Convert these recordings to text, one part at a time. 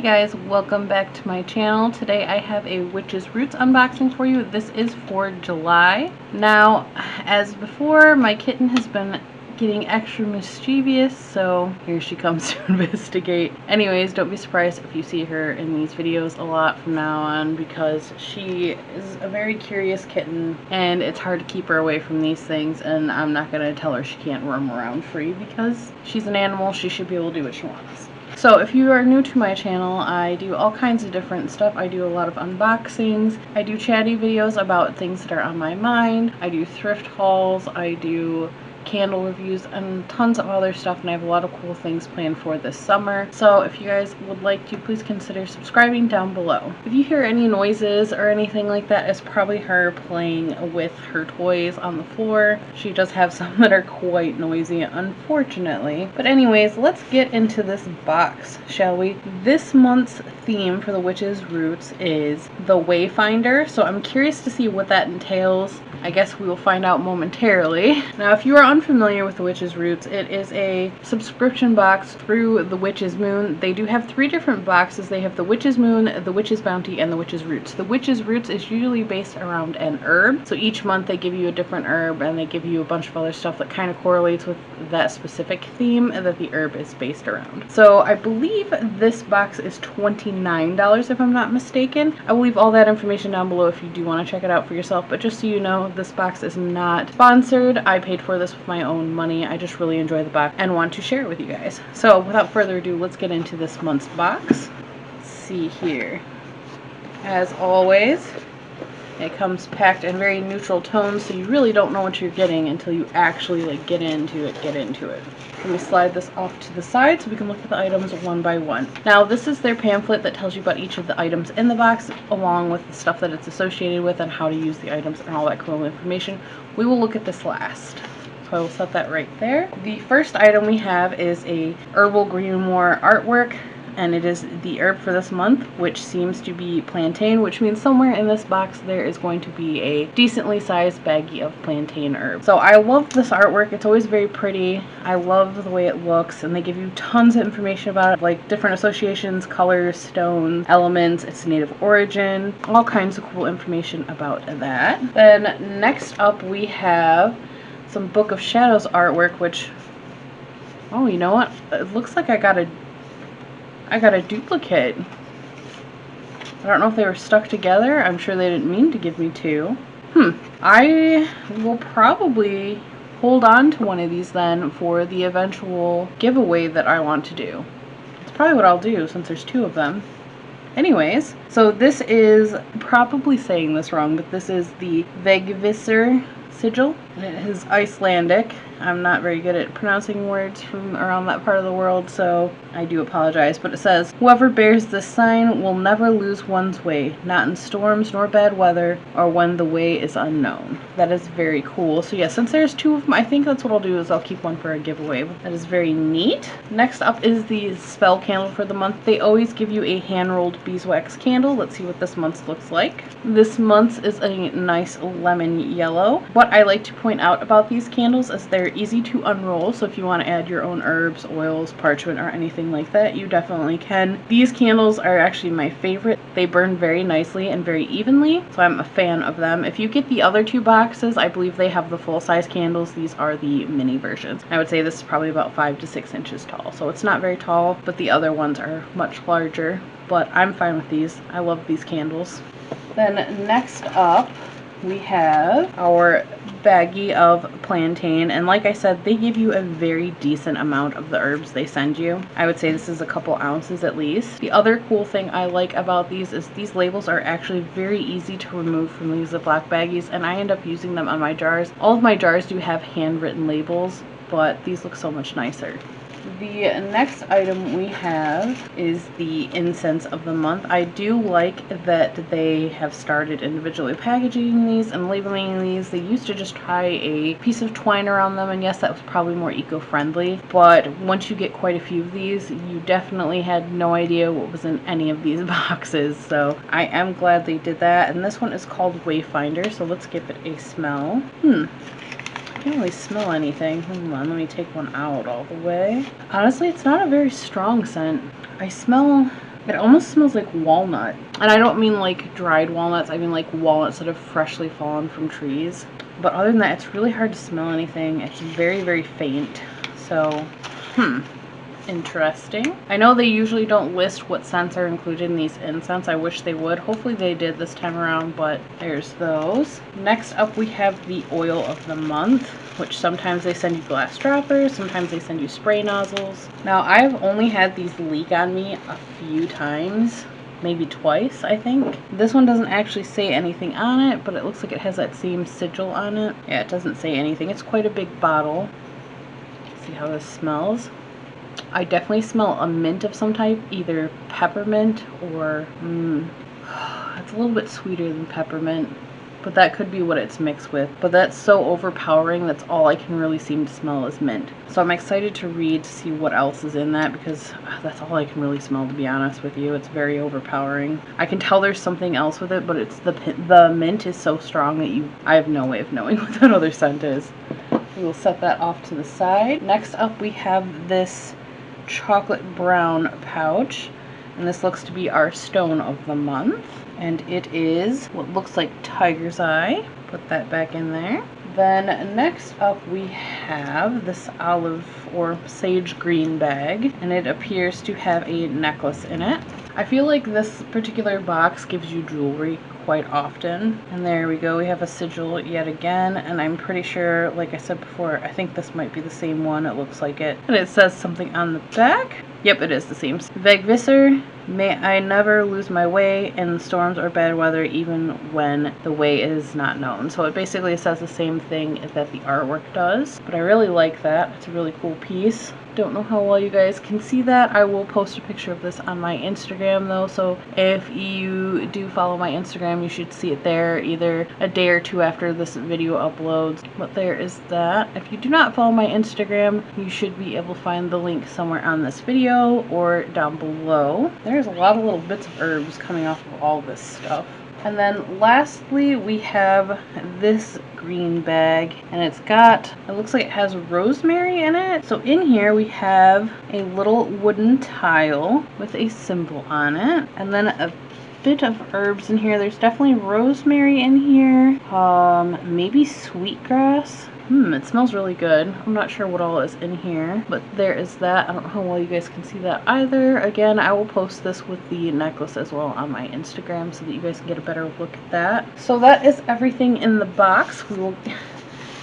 Hey guys, welcome back to my channel. Today I have a Witch's Roots unboxing for you. This is for July. Now, as before, my kitten has been getting extra mischievous, so here she comes to investigate. Anyways, don't be surprised if you see her in these videos a lot from now on, because she is a very curious kitten and it's hard to keep her away from these things, and I'm not going to tell her she can't roam around free because she's an animal. She should be able to do what she wants. So if you are new to my channel, I do all kinds of different stuff. I do a lot of unboxings, I do chatty videos about things that are on my mind, I do thrift hauls, I do candle reviews, and tons of other stuff, and I have a lot of cool things planned for this summer. So if you guys would like to, please consider subscribing down below. If you hear any noises or anything like that, it's probably her playing with her toys on the floor. She does have some that are quite noisy, unfortunately. But anyways, let's get into this box, shall we? This month's theme for the Witch's Roots is the Wayfinder, so I'm curious to see what that entails. I guess we will find out momentarily. Now, if you are unfamiliar with the Witch's Roots, it is a subscription box through the Witch's Moon. They do have 3 different boxes. They have the Witch's Moon, the Witch's Bounty, and the Witch's Roots. The Witch's Roots is usually based around an herb. So each month they give you a different herb, and they give you a bunch of other stuff that kind of correlates with that specific theme that the herb is based around. So I believe this box is $29 if I'm not mistaken. I will leave all that information down below if you do want to check it out for yourself, but just so you know, this box is not sponsored. I paid for this with my own money. I just really enjoy the box and want to share it with you guys. So without further ado, let's get into this month's box. Let's see here. As always, it comes packed in very neutral tones, so you really don't know what you're getting until you actually get into it. Let me slide this off to the side so we can look at the items one by one. Now, this is their pamphlet that tells you about each of the items in the box, along with the stuff that it's associated with and how to use the items and all that cool information. We will look at this last. So I will set that right there. The first item we have is a herbal grimoire artwork, and it is the herb for this month, which seems to be plantain, which means somewhere in this box there is going to be a decently sized baggie of plantain herb. So I love this artwork. It's always very pretty. I love the way it looks, and they give you tons of information about it, like different associations, colors, stones, elements, its native origin, all kinds of cool information about that. Then next up we have some Book of Shadows artwork, which, oh, you know what? It looks like I got a duplicate. I don't know if they were stuck together. I'm sure they didn't mean to give me 2. I will probably hold on to one of these then for the eventual giveaway that I want to do. It's probably what I'll do since there's 2 of them. Anyways, so this is, probably saying this wrong, but this is the Vegvisir sigil, and it is Icelandic. I'm not very good at pronouncing words from around that part of the world, so I do apologize, but it says, "Whoever bears this sign will never lose one's way, not in storms nor bad weather, or when the way is unknown." That is very cool. So yeah, since there's 2 of them, I think that's what I'll do, is I'll keep one for a giveaway. That is very neat. Next up is the spell candle for the month. They always give you a hand-rolled beeswax candle. Let's see what this month's looks like. This month's is a nice lemon yellow. What I like to point out about these candles is they're easy to unroll, so if you want to add your own herbs, oils, parchment, or anything like that, you definitely can. These candles are actually my favorite. They burn very nicely and very evenly, so I'm a fan of them. If you get the other 2 boxes, I believe they have the full-size candles. These are the mini versions. I would say this is probably about 5 to 6 inches tall, so it's not very tall, but the other ones are much larger, but I'm fine with these. I love these candles. Then next up, we have our baggie of plantain, and like I said, they give you a very decent amount of the herbs they send you. I would say this is a couple ounces at least. The other cool thing I like about these is these labels are actually very easy to remove from these Ziploc baggies, and I end up using them on my jars. All of my jars do have handwritten labels, but these look so much nicer. The next item we have is the incense of the month. I do like that they have started individually packaging these and labeling these. They used to just tie a piece of twine around them, and yes, that was probably more eco-friendly, but once you get quite a few of these, you definitely had no idea what was in any of these boxes, so I am glad they did that. And this one is called Wayfinder, so let's give it a smell. I can't really smell anything. Hold on, let me take one out all the way. Honestly, it's not a very strong scent. I smell It almost smells like walnut. And I don't mean like dried walnuts, I mean like walnuts that have freshly fallen from trees. But other than that, it's really hard to smell anything. It's very, very faint. So, interesting. I know they usually don't list what scents are included in these incense. I wish they would. Hopefully they did this time around, but there's those. Next up we have the oil of the month, which sometimes they send you glass droppers, sometimes they send you spray nozzles. Now I've only had these leak on me a few times, maybe twice, I think. This one doesn't actually say anything on it, but it looks like it has that same sigil on it. Yeah, it doesn't say anything. It's quite a big bottle. See how this smells? I definitely smell a mint of some type, either peppermint or, it's a little bit sweeter than peppermint, but that could be what it's mixed with. But that's so overpowering, that's all I can really seem to smell is mint. So I'm excited to read to see what else is in that, because that's all I can really smell, to be honest with you. It's very overpowering. I can tell there's something else with it, but it's the mint is so strong that I have no way of knowing what that other scent is. We will set that off to the side. Next up we have this chocolate brown pouch, and this looks to be our stone of the month, and it is what looks like tiger's eye. Put that back in there. Then next up we have this olive or sage green bag, and it appears to have a necklace in it. I feel like this particular box gives you jewelry quite often. And there we go, we have a sigil yet again, and I'm pretty sure, like I said before, I think this might be the same one. It looks like it. And it says something on the back. Yep, it is the same. Vegvisir, may I never lose my way in storms or bad weather, even when the way is not known. So it basically says the same thing that the artwork does, but I really like that. It's a really cool piece. Don't know how well you guys can see that. I will post a picture of this on my Instagram though, so if you do follow my Instagram, you should see it there either a day or two after this video uploads. But there is that. If you do not follow my Instagram, you should be able to find the link somewhere on this video or down below. There's a lot of little bits of herbs coming off of all this stuff. And then lastly, we have this green bag, and it looks like it has rosemary in it. So in here we have a little wooden tile with a symbol on it, and then a bit of herbs in here. There's definitely rosemary in here, maybe sweetgrass. It smells really good. I'm not sure what all is in here, but there is that. I don't know how well you guys can see that either. Again, I will post this with the necklace as well on my Instagram so that you guys can get a better look at that. So that is everything in the box. We will...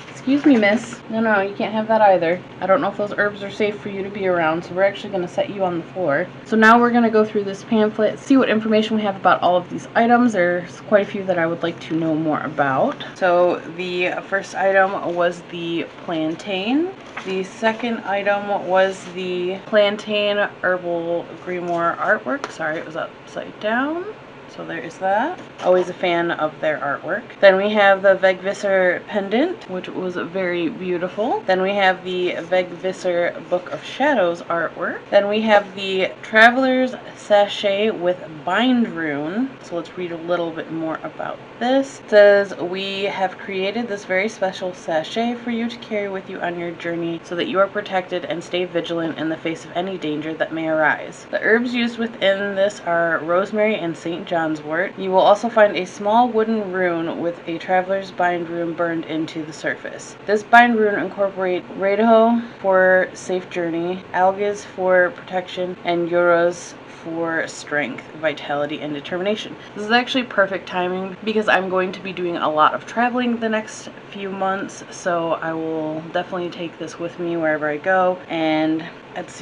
Excuse me, miss. No, you can't have that either. I don't know if those herbs are safe for you to be around, so we're actually going to set you on the floor. So now we're going to go through this pamphlet, see what information we have about all of these items. There's quite a few that I would like to know more about. So the first item was the plantain. The second item was the Plantain Herbal Grimoire artwork. Sorry, it was upside down. So there is that. Always a fan of their artwork. Then we have the Vegvisir pendant, which was very beautiful. Then we have the Vegvisir Book of Shadows artwork. Then we have the Traveler's Sachet with Bind Rune. So let's read a little bit more about this. It says, we have created this very special sachet for you to carry with you on your journey so that you are protected and stay vigilant in the face of any danger that may arise. The herbs used within this are rosemary and St. John's wort. You will also find a small wooden rune with a traveler's bind rune burned into the surface. This bind rune incorporates Raido for safe journey, Algas for protection, and Euros for strength, vitality, and determination. This is actually perfect timing because I'm going to be doing a lot of traveling the next few months, so I will definitely take this with me wherever I go, and that's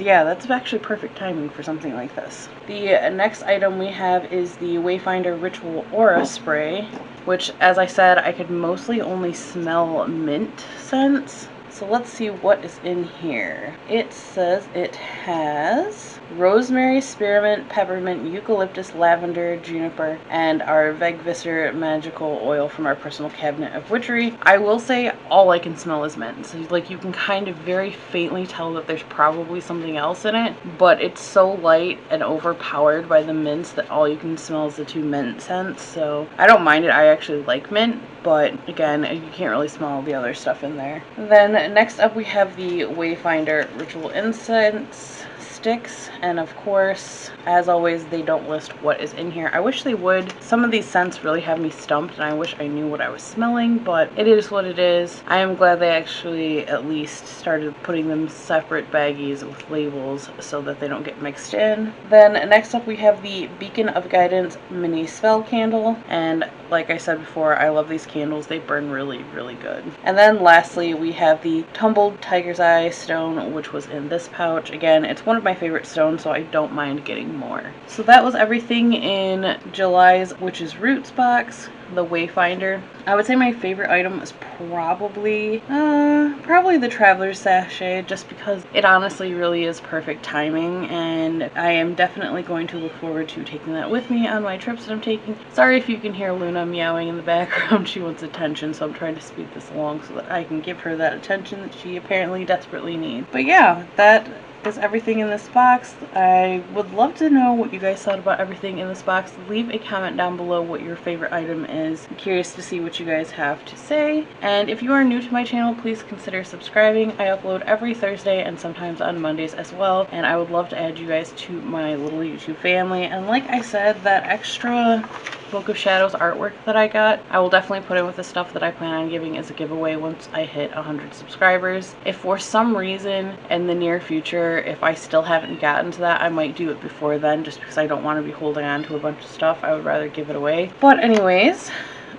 actually perfect timing for something like this. The next item we have is the Wayfinder Ritual Aura Spray, which, as I said, I could mostly only smell mint scents. So let's see what is in here. It says it has rosemary, spearmint, peppermint, eucalyptus, lavender, juniper, and our Vegvisir magical oil from our personal cabinet of witchery. I will say all I can smell is mint. So like you can kind of very faintly tell that there's probably something else in it, but it's so light and overpowered by the mints that all you can smell is the two mint scents. So I don't mind it. I actually like mint, but again, you can't really smell the other stuff in there. Then next up we have the Wayfinder Ritual Incense sticks, and of course, as always, they don't list what is in here. I wish they would. Some of these scents really have me stumped, and I wish I knew what I was smelling, but it is what it is. I am glad they actually at least started putting them separate baggies with labels so that they don't get mixed in. Then next up we have the Beacon of Guidance mini spell candle, and like I said before, I love these candles. They burn really, really good. And then lastly, we have the Tumbled Tiger's Eye stone, which was in this pouch. Again, it's one of my favorite stones, so I don't mind getting more. So that was everything in July's Witch's Roots box, the Wayfinder. I would say my favorite item is probably the Traveler's Sachet, just because it honestly really is perfect timing, and I am definitely going to look forward to taking that with me on my trips that I'm taking. Sorry if you can hear Luna meowing in the background. She wants attention, so I'm trying to speed this along so that I can give her that attention that she apparently desperately needs. But yeah, that is everything in this box. I would love to know what you guys thought about everything in this box. Leave a comment down below what your favorite item is. I'm curious to see what you guys have to say. And if you are new to my channel, please consider subscribing. I upload every Thursday and sometimes on Mondays as well, and I would love to add you guys to my little YouTube family. And like I said, that extra Book of Shadows artwork that I got, I will definitely put in with the stuff that I plan on giving as a giveaway once I hit 100 subscribers. If for some reason in the near future, if I still haven't gotten to that, I might do it before then, just because I don't want to be holding on to a bunch of stuff. I would rather give it away. But anyways,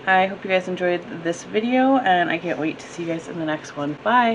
I hope you guys enjoyed this video, and I can't wait to see you guys in the next one. Bye!